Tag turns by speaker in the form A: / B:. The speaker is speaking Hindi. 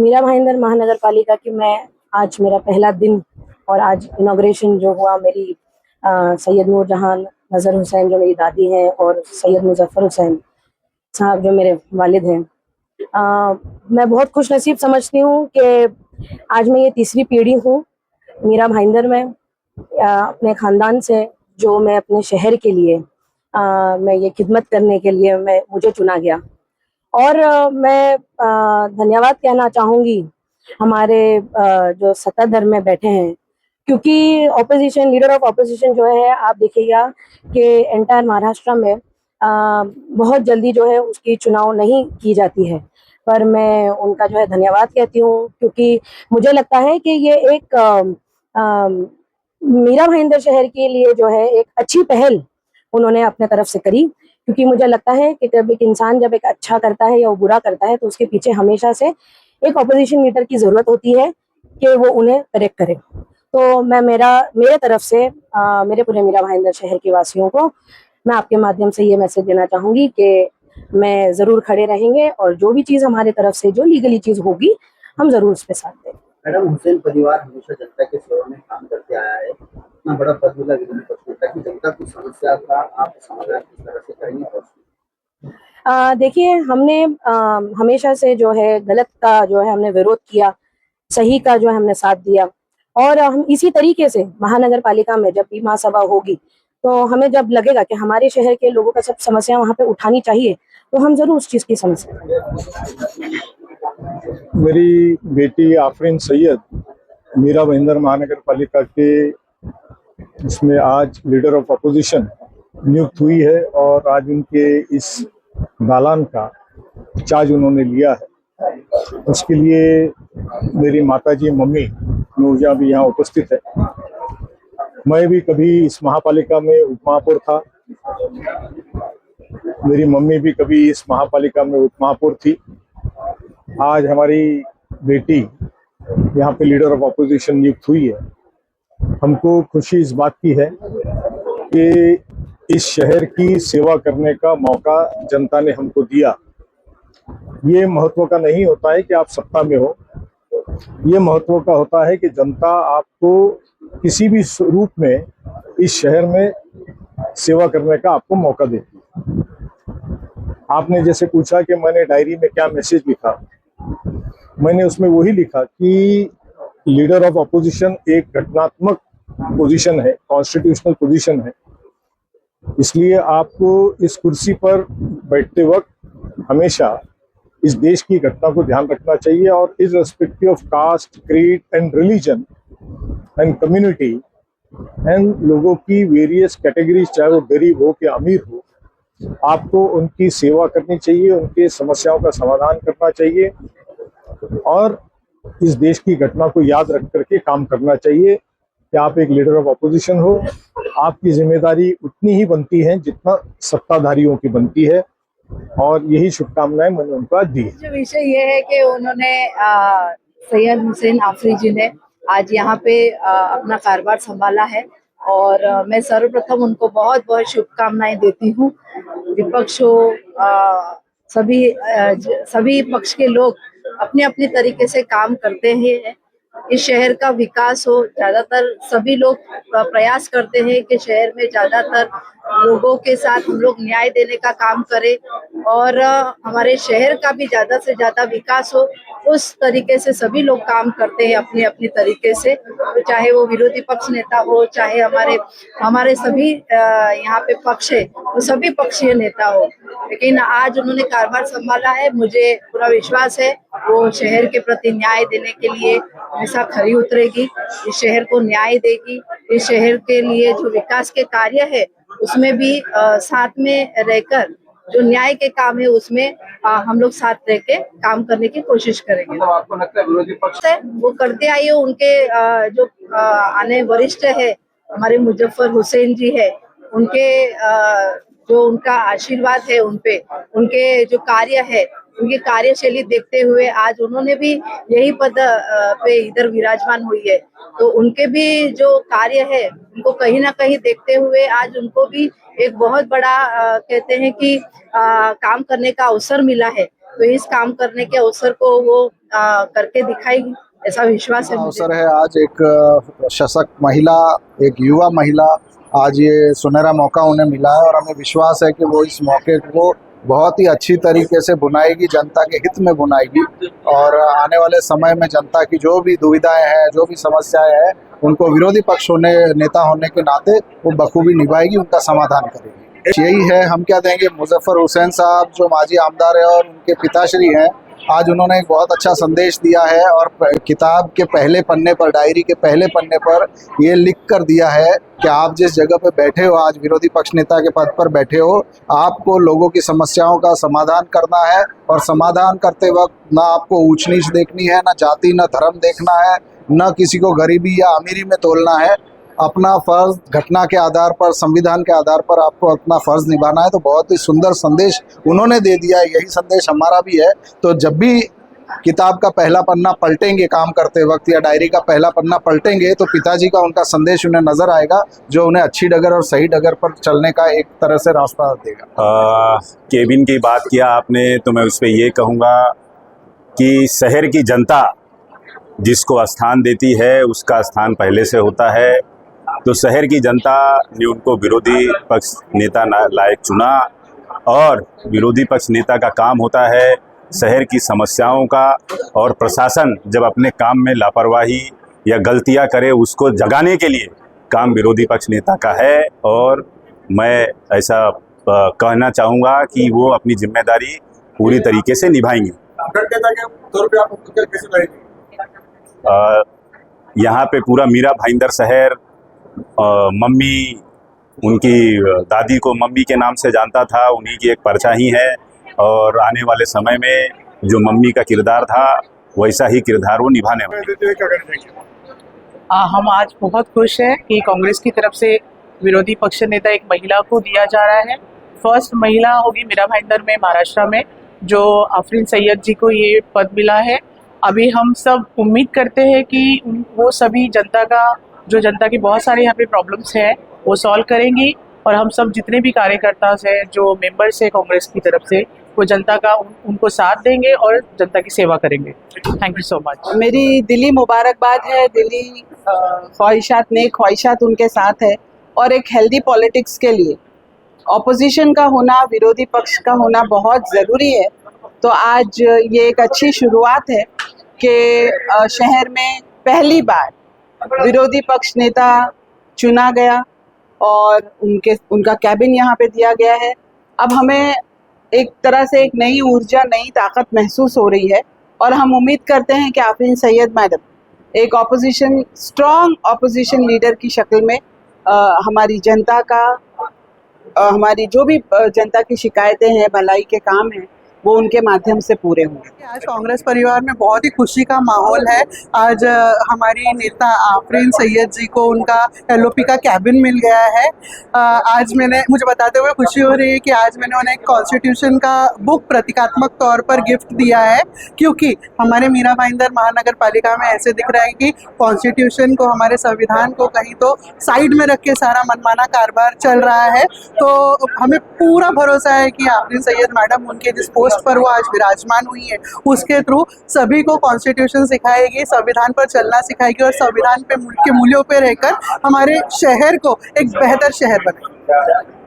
A: मीरा भाईंदर महानगर पालिका की मैं आज मेरा पहला दिन और आज इनॉग्रेशन जो हुआ मेरी सैयद नूरजहां नज़र हुसैन जो मेरी दादी हैं और सैयद मुजफ्फर हुसैन साहब जो मेरे वालिद हैं। मैं बहुत खुश नसीब समझती हूँ कि आज मैं ये तीसरी पीढ़ी हूँ मीरा भाईंदर में अपने ख़ानदान से जो मैं अपने शहर के लिए मैं ये खिदमत करने के लिए मुझे चुना गया। और मैं धन्यवाद कहना चाहूँगी हमारे जो सत्ताधर में बैठे हैं, क्योंकि ऑपोजिशन लीडर ऑफ ऑपोजिशन जो है आप देखिएगा कि एंटायर महाराष्ट्र में बहुत जल्दी जो है उसकी चुनाव नहीं की जाती है, पर मैं उनका जो है धन्यवाद कहती हूँ, क्योंकि मुझे लगता है कि ये एक मीरा भाईंदर शहर के लिए जो है एक अच्छी पहल उन्होंने अपने तरफ से करी। क्योंकि मुझे लगता है कि जब एक इंसान जब एक अच्छा करता है या वो बुरा करता है तो उसके पीछे हमेशा से एक ऑपोजिशन लीडर की जरूरत होती है कि वो उन्हें करेक्ट करे। तो मैं मेरे तरफ से मेरे पूरे मीरा भाईंदर शहर के वासियों को मैं आपके माध्यम से ये मैसेज देना चाहूंगी कि मैं जरूर खड़े रहेंगे और जो भी चीज हमारे तरफ से जो लीगली चीज होगी हम जरूर उस पर साथ दें।
B: मैडम, हुसैन परिवार हमेशा जनता के सेवा में काम करते आया है। इतना बड़ा पद मिला विरोधी पक्ष नेता की, जनता की समस्या का आप समाधान किस तरह से करेंगे?
A: देखिए, हमने हमेशा से जो है गलत का जो है हमने विरोध किया, सही का जो है हमने साथ दिया, और हम इसी तरीके से महानगर पालिका में जब भी महासभा होगी तो हमें जब लगेगा कि हमारे शहर के लोगों का सब समस्या वहाँ पे उठानी चाहिए तो हम जरूर उस चीज की समस्या।
C: मेरी बेटी आफरीन सैयद मीरा भाईंदर महानगर पालिका के इसमें आज लीडर ऑफ अपोजिशन नियुक्त हुई है और आज उनके इस दालान का चार्ज उन्होंने लिया है। उसके लिए मेरी माताजी मम्मी नूरजहां भी यहाँ उपस्थित है। मैं भी कभी इस महापालिका में उपमहापौर था, मेरी मम्मी भी कभी इस महापालिका में उपमहापौर थी। आज हमारी बेटी यहाँ पे लीडर ऑफ अपोजिशन नियुक्त हुई है। हमको खुशी इस बात की है कि इस शहर की सेवा करने का मौका जनता ने हमको दिया। ये महत्व का नहीं होता है कि आप सत्ता में हो, ये महत्व का होता है कि जनता आपको किसी भी रूप में इस शहर में सेवा करने का आपको मौका देती है। आपने जैसे पूछा कि मैंने डायरी में क्या मैसेज लिखा, मैंने उसमें वही लिखा कि लीडर ऑफ अपोजिशन एक घटनात्मक पोजीशन है, कॉन्स्टिट्यूशनल पोजीशन है। इसलिए आपको इस कुर्सी पर बैठते वक्त हमेशा इस देश की घटना को ध्यान रखना चाहिए और irrespective of caste, creed and religion and community and लोगों की वेरियस कैटेगरीज, चाहे वो गरीब हो कि अमीर हो, आपको उनकी सेवा करनी चाहिए, उनके समस्याओं का समाधान करना चाहिए और इस देश की घटना को याद रख करके काम करना चाहिए। कि आप एक लीडर ऑफ अपोजिशन हो, आपकी जिम्मेदारी उतनी ही बनती है जितना सत्ताधारियों की बनती है, और यही शुभकामनाएं मैंने उनको आज दी।
D: जो विषय ये है कि उन्होंने सैयद हुसैन आफरी जी ने आज यहाँ पे अपना कारोबार संभाला है और मैं सर्वप्रथम उनको बहुत बहुत शुभकामनाएं देती हूँ। विपक्ष हो, सभी पक्ष के लोग अपने अपने तरीके से काम करते हैं। इस शहर का विकास हो, ज्यादातर सभी लोग प्रयास करते हैं कि शहर में ज्यादातर लोगों के साथ हम लोग न्याय देने का काम करें और हमारे शहर का भी ज्यादा से ज्यादा विकास हो, उस तरीके से सभी लोग काम करते हैं अपने अपने तरीके से। तो चाहे वो विरोधी पक्ष नेता हो, चाहे हमारे सभी यहाँ पे पक्ष है, वो सभी पक्षीय नेता हो, लेकिन आज उन्होंने कारोबार संभाला है। मुझे पूरा विश्वास है वो शहर के प्रति न्याय देने के लिए हमेशा खरी उतरेगी, इस शहर को न्याय देगी। इस शहर के लिए जो विकास के कार्य है उसमें भी साथ में रहकर जो न्याय के काम है उसमें हम लोग साथ रह के काम करने की कोशिश करेंगे।
B: तो आपको लगता है विरोधी पक्ष
D: वो करते आए, उनके जो आने वरिष्ठ है हमारे मुजफ्फर हुसैन जी है, उनके जो उनका आशीर्वाद है उनपे, उनके जो कार्य है, उनकी कार्यशैली देखते हुए आज उन्होंने भी यही पद पे इधर विराजमान हुई है। तो उनके भी जो कार्य है उनको कहीं ना कहीं देखते हुए आज उनको भी एक बहुत बड़ा कहते हैं कि काम करने का अवसर मिला है। तो इस काम करने के अवसर को वो करके दिखाएगी, ऐसा विश्वास है मुझे।
E: अवसर है आज एक सशक्त महिला, एक युवा महिला, आज ये सुनहरा मौका उन्हें मिला है और हमें विश्वास है कि वो इस मौके को बहुत ही अच्छी तरीके से बुनाएगी, जनता के हित में बुनाएगी और आने वाले समय में जनता की जो भी दुविधाएं हैं, जो भी समस्याएं हैं, उनको विरोधी पक्ष होने, नेता होने के नाते वो बखूबी निभाएगी, उनका समाधान करेगी। यही है, हम क्या देंगे, मुजफ्फर हुसैन साहब जो माजी आमदार है और उनके पिताश्री हैं, आज उन्होंने एक बहुत अच्छा संदेश दिया है और किताब के पहले पन्ने पर, डायरी के पहले पन्ने पर ये लिख कर दिया है कि आप जिस जगह पर बैठे हो, आज विरोधी पक्ष नेता के पद पर बैठे हो, आपको लोगों की समस्याओं का समाधान करना है और समाधान करते वक्त ना आपको ऊंच नीच देखनी है, ना जाति, ना धर्म देखना है, ना किसी को गरीबी या अमीरी में तोलना है। अपना फर्ज घटना के आधार पर, संविधान के आधार पर आपको अपना फर्ज निभाना है। तो बहुत ही सुंदर संदेश उन्होंने दे दिया है, यही संदेश हमारा भी है। तो जब भी किताब का पहला पन्ना पलटेंगे काम करते वक्त या डायरी का पहला पन्ना पलटेंगे तो पिताजी का उनका संदेश उन्हें नजर आएगा, जो उन्हें अच्छी डगर और सही डगर पर चलने का एक तरह से रास्ता देगा।
F: केबिन की बात किया आपने, तो मैं उस पर ये कहूँगा कि शहर की जनता जिसको स्थान देती है उसका स्थान पहले से होता है। तो शहर की जनता ने उनको विरोधी पक्ष नेता लायक चुना और विरोधी पक्ष नेता का काम होता है शहर की समस्याओं का, और प्रशासन जब अपने काम में लापरवाही या गलतियां करे उसको जगाने के लिए काम विरोधी पक्ष नेता का है। और मैं ऐसा कहना चाहूँगा कि वो अपनी जिम्मेदारी पूरी तरीके से निभाएंगे। यहाँ पे पूरा मीरा भाईंदर शहर मम्मी, उनकी दादी को मम्मी के नाम से जानता था, उन्हीं की एक परछाई है और आने वाले समय में जो मम्मी का किरदार था वैसा ही किरदार वो निभाने वाले।
G: हम आज बहुत खुश हैं कि कांग्रेस की तरफ से विरोधी पक्ष नेता एक महिला को दिया जा रहा है। फर्स्ट महिला होगी मीरा भाईंदर में, महाराष्ट्र में, जो आफरीन सैयद जी को ये पद मिला है। अभी हम सब उम्मीद करते हैं कि वो सभी जनता की बहुत सारे यहाँ पे प्रॉब्लम्स हैं वो सॉल्व करेंगी और हम सब जितने भी कार्यकर्ता हैं, जो मेंबर्स हैं कांग्रेस की तरफ से, वो जनता का उनको साथ देंगे और जनता की सेवा करेंगे। Thank you so much.
H: मेरी दिली मुबारकबाद है, दिली ख्वाहिशात, नेक ख्वाहिशात उनके साथ है और एक हेल्दी पॉलिटिक्स के लिए ऑपोजिशन का होना, विरोधी पक्ष का होना बहुत ज़रूरी है। तो आज ये एक अच्छी शुरुआत है कि शहर में पहली बार विरोधी पक्ष नेता चुना गया और उनका कैबिन यहाँ पे दिया गया है। अब हमें एक तरह से एक नई ऊर्जा, नई ताकत महसूस हो रही है और हम उम्मीद करते हैं कि आफरीन सैयद मैडम एक स्ट्रॉन्ग ऑपोजिशन लीडर की शक्ल में हमारी जनता का, हमारी जो भी जनता की शिकायतें हैं, भलाई के काम हैं, वो उनके माध्यम से पूरे होंगे।
I: आज कांग्रेस परिवार में बहुत ही खुशी का माहौल है। आज हमारी नेता आफरीन सैयद जी को उनका एलओपी का कैबिन मिल गया है। आज मुझे बताते हुए खुशी हो रही है कि आज मैंने उन्हें कॉन्स्टिट्यूशन का बुक प्रतीकात्मक तौर पर गिफ्ट दिया है, क्योंकि हमारे मीरा भाईंदर महानगर पालिका में ऐसे दिख रहा है कि कॉन्स्टिट्यूशन को, हमारे संविधान को कहीं तो साइड में रख के सारा मनमाना कारोबार चल रहा है। तो हमें पूरा भरोसा है कि आफरीन सैयद मैडम उनके जिस पोस्ट पर वो आज विराजमान हुई है उसके थ्रू सभी को कॉन्स्टिट्यूशन सिखाएगी, संविधान पर चलना सिखाएगी और संविधान पे के मूल्यों पे रहकर हमारे शहर को एक बेहतर शहर बनाएगी।